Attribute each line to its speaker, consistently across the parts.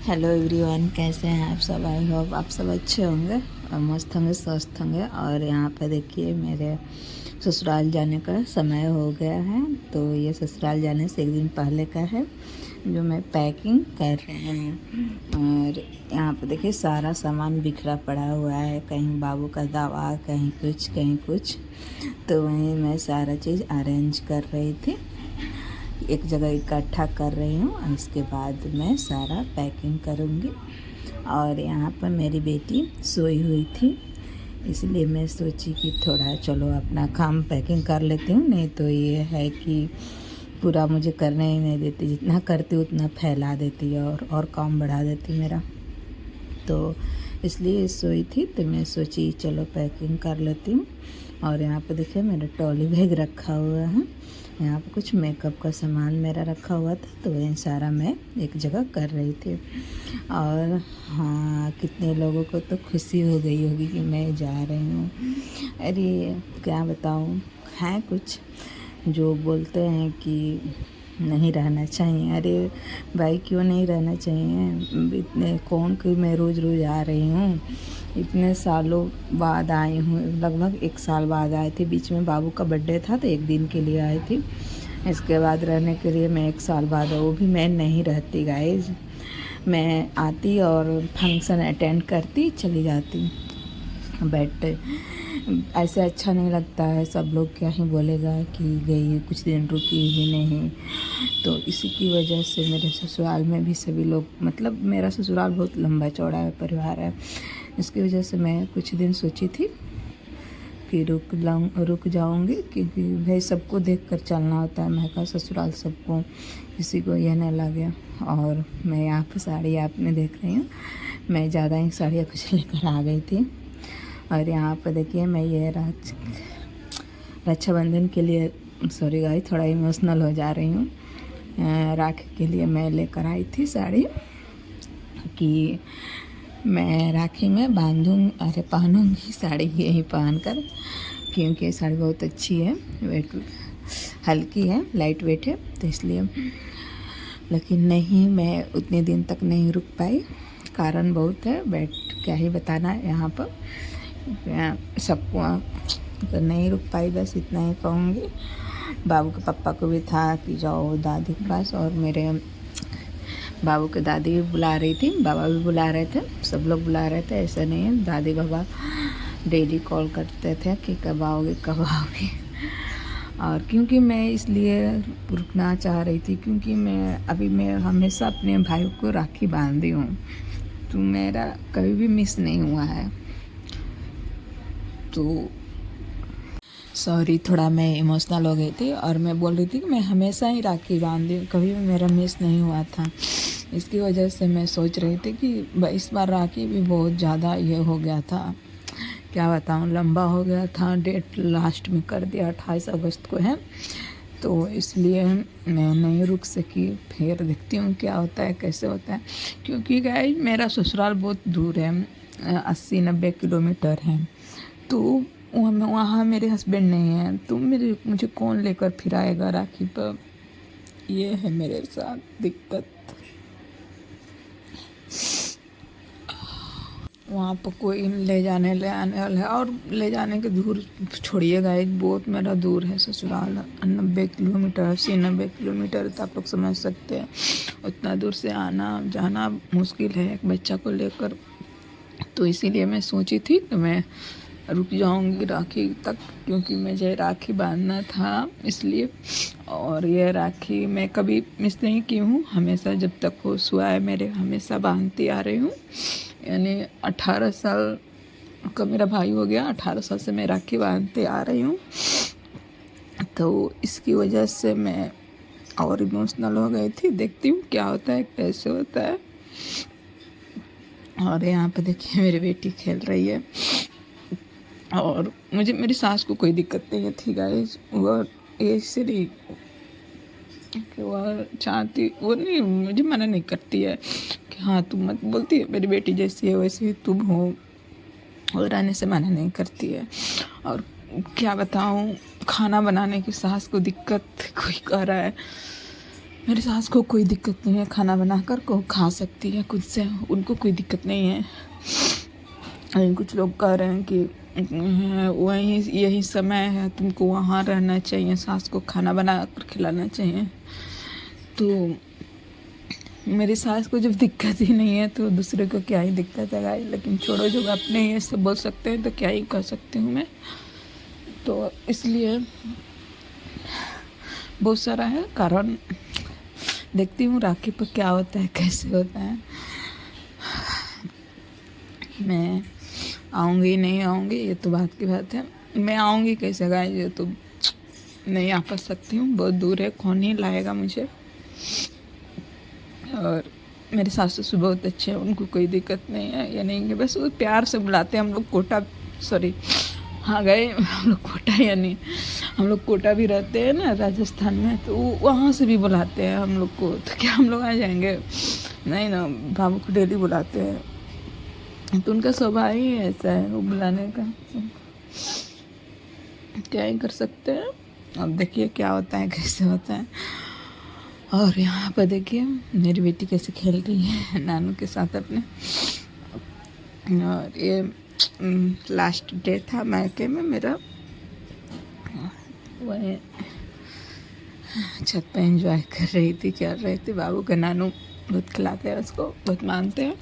Speaker 1: Hello everyone, कैसे हैं आप सब। आई होप आप सब अच्छे होंगे और मस्त होंगे, स्वस्थ होंगे। और यहाँ पर देखिए मेरे ससुराल जाने का समय हो गया है। तो ये ससुराल जाने से एक दिन पहले का है जो मैं पैकिंग कर रहे हैं। और यहाँ पर देखिए सारा सामान बिखरा पड़ा हुआ है, कहीं बाबू का दवा, कहीं कुछ कहीं कुछ। तो वहीं मैं सारा चीज़ अरेंज कर रही थी, एक जगह इकट्ठा कर रही हूँ और इसके बाद मैं सारा पैकिंग करूँगी। और यहाँ पर मेरी बेटी सोई हुई थी, इसलिए मैं सोची कि थोड़ा चलो अपना काम पैकिंग कर लेती हूँ। नहीं तो ये है कि पूरा मुझे करने ही नहीं देती, जितना करती उतना फैला देती है और काम बढ़ा देती मेरा। तो इसलिए सोई थी तो मैं सोची चलो पैकिंग कर लेती हूँ। और यहाँ पे देखिए मेरा ट्रॉली बैग रखा हुआ है, यहाँ पे कुछ मेकअप का सामान मेरा रखा हुआ था, तो वही सारा मैं एक जगह कर रही थी। और हाँ, कितने लोगों को तो खुशी हो गई होगी कि मैं जा रही हूँ। अरे क्या बताऊँ, हैं कुछ जो बोलते हैं कि नहीं रहना चाहिए। अरे भाई क्यों नहीं रहना चाहिए, इतने कौन कि मैं रोज़ रोज़ आ रही हूँ, इतने सालों बाद आई हूँ, लगभग 1 साल बाद आई थी। बीच में बाबू का बर्थडे था तो 1 दिन के लिए आई थी। इसके बाद रहने के लिए मैं 1 साल बाद, वो भी मैं नहीं रहती गाइज। मैं आती और फंक्शन अटेंड करती चली जाती। बट ऐसे अच्छा नहीं लगता है, सब लोग क्या ही बोलेगा कि गई कुछ दिन रुकी ही नहीं। तो इसी की वजह से मेरे ससुराल में भी सभी लोग, मतलब मेरा ससुराल बहुत लंबा चौड़ा है, परिवार है। इसकी वजह से मैं कुछ दिन सोची थी कि रुक जाऊंगी, क्योंकि भाई सबको देख कर चलना होता है। मैं का ससुराल सबको, किसी को यह नहीं लगे। और मैं यहाँ पर साड़ी आपने देख रही हूँ, मैं ज़्यादा ही साड़ियाँ कुछ लेकर आ गई थी। और यहाँ पर देखिए मैं ये रक्षाबंधन के लिए, सॉरी गाइस थोड़ा इमोशनल हो जा रही हूँ, राखी के लिए मैं लेकर आई थी साड़ी कि मैं राखी में पहनूंगी साड़ी यही पहन कर, क्योंकि ये साड़ी बहुत अच्छी है, हल्की है, लाइट वेट है, तो इसलिए। लेकिन नहीं, मैं उतने दिन तक नहीं रुक पाई, कारण बहुत है, बट क्या ही बताना यहाँ पर सबको। तो नहीं रुक पाई, बस इतना ही कहूँगी। बाबू के पापा को भी था कि जाओ दादी के पास, और मेरे बाबू के दादी भी बुला रही थी, बाबा भी बुला रहे थे, सब लोग बुला रहे थे। ऐसा नहीं है, दादी बाबा डेली कॉल करते थे कि कब आओगे कब आओगे। और क्योंकि मैं इसलिए रुकना चाह रही थी, क्योंकि मैं हमेशा अपने भाई को राखी बांधी हूँ, तो मेरा कभी भी मिस नहीं हुआ है। तो सॉरी, थोड़ा मैं इमोशनल हो गई थी, और मैं बोल रही थी कि मैं हमेशा ही राखी बांधी हूँ, कभी भी मेरा मिस नहीं हुआ था। इसकी वजह से मैं सोच रही थी कि इस बार राखी भी बहुत ज़्यादा ये हो गया था, क्या बताऊँ, लंबा हो गया था। डेट लास्ट में कर दिया, 28 अगस्त को है, तो इसलिए मैं नहीं रुक सकी। फिर देखती हूँ क्या होता है, कैसे होता है, क्योंकि गाइस मेरा ससुराल बहुत दूर है, 80-90 किलोमीटर है। तो वहाँ मेरे हस्बैंड नहीं हैं, तो मुझे कौन लेकर फिर आएगा राखी पर, ये है मेरे साथ दिक्कत। वहाँ पर कोई ले आने वाला है, और ले जाने के दूर छोड़िएगा, एक बहुत मेरा दूर है ससुराल, 90 किलोमीटर, 80-90 किलोमीटर, तो आप लोग समझ सकते हैं उतना दूर से आना जाना मुश्किल है एक बच्चा को लेकर। तो इसीलिए मैं सोची थी कि मैं रुक जाऊंगी राखी तक, क्योंकि मुझे राखी बांधना था इसलिए। और ये राखी मैं कभी मिस नहीं की हूँ, हमेशा जब तक होश हुआ है मेरे, हमेशा बांधती आ रही हूँ। यानी 18 साल का मेरा भाई हो गया, 18 साल से मैं राखी बांधते आ रही हूँ। तो इसकी वजह से मैं और इमोशनल हो गई थी। देखती हूँ क्या होता है, कैसे होता है। और यहाँ पे देखिए मेरी बेटी खेल रही है, और मेरी सास को कोई दिक्कत नहीं थी गाइस, वो ऐसे नहीं कि वह चाहती, वो नहीं, मुझे मना नहीं करती है कि हाँ तुम मत, बोलती है मेरी बेटी जैसी है वैसी ही तुम हो, और रहने से मना नहीं करती है। और क्या बताऊँ, खाना बनाने की सास को दिक्कत कोई कह रहा है,
Speaker 2: मेरी सास को कोई दिक्कत नहीं है, खाना बनाकर को खा सकती है खुद से, उनको कोई दिक्कत नहीं है। अभी कुछ लोग कह रहे हैं कि वहीं यही समय है, तुमको वहाँ रहना चाहिए, सास को खाना बना कर खिलाना चाहिए। तो मेरी सास को जब दिक्कत ही नहीं है तो दूसरे को क्या ही दिक्कत है गाइस। लेकिन छोड़ो, जब अपने ही ऐसे बोल सकते हैं तो क्या ही कर सकती हूँ मैं। तो इसलिए बहुत सारा है कारण, देखती हूँ राखी पर क्या होता है, कैसे होता है। मैं आऊँगी नहीं आऊँगी ये तो बात की बात है। मैं आऊँगी कैसे गाइस, ये तो नहीं आ पा सकती हूँ, बहुत दूर है, कौन ही लाएगा मुझे। और मेरे सासू ससुर बहुत अच्छे हैं, उनको कोई दिक्कत नहीं है। या नहीं कि बस वो प्यार से बुलाते हैं। हम लोग कोटा, सॉरी हाँ गए हम लोग कोटा, यानी हम लोग कोटा भी रहते हैं ना राजस्थान में, तो वहाँ से भी बुलाते हैं हम लोग को। तो क्या हम लोग आ जाएंगे? नहीं ना, बाबू को डेली बुलाते हैं। तो उनका स्वभाव ही ऐसा है, वो बुलाने का, क्या ही कर सकते हैं। अब देखिए क्या होता है, कैसे होता है। और यहाँ पर देखिए मेरी बेटी कैसे खेल रही है नानू के साथ अपने। और ये लास्ट डे था मायके में मेरा, वही छत पे एंजॉय कर रही थी, कर रही थी। बाबू का नानू बहुत खिलाते हैं उसको, बहुत मानते हैं।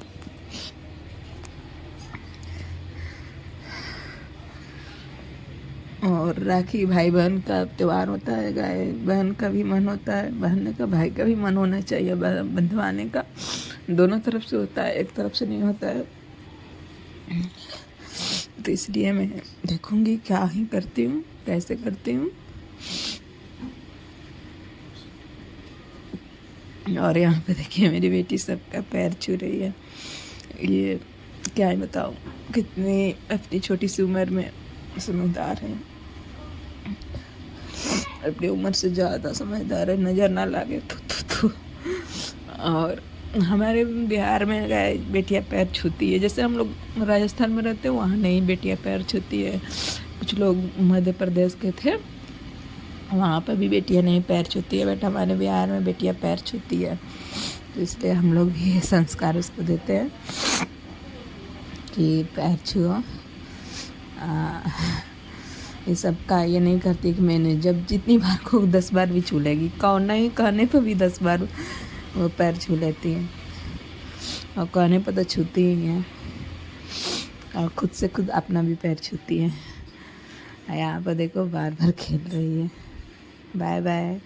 Speaker 2: और राखी भाई बहन का त्यौहार होता है गाय, बहन का भी मन होता है, बहन का भाई का भी मन होना चाहिए बंधवाने का। दोनों तरफ से होता है, एक तरफ से नहीं होता है। तो इसलिए मैं देखूंगी क्या ही करती हूँ, कैसे करती हूँ। और यहाँ पे देखिए मेरी बेटी सबका पैर छू रही है। ये क्या ही बताऊँ, कितनी अपनी छोटी सी उम्र में समझदार है, अपनी उम्र से ज़्यादा समझदार है, नज़र ना लगे तो। और हमारे बिहार में गाय बेटियां पैर छूती है, जैसे हम लोग राजस्थान में रहते हैं वहाँ नहीं बेटियां पैर छूती है। कुछ लोग मध्य प्रदेश के थे, वहाँ पर भी बेटियां नहीं पैर छूती है, बट हमारे बिहार में बेटियां पैर छूती है। तो इसलिए हम लोग भी ये संस्कार उसको देते हैं कि पैर छुओ। ये सब का ये नहीं करती कि मैंने जब जितनी बार को 10 बार भी छू लेगी, कौन नहीं कहने पर भी 10 बार वो पैर छू लेती है, और कहने पर तो छूती ही है, और खुद से खुद अपना भी पैर छूती है। यहाँ पर देखो बार बार खेल रही है। Bye bye.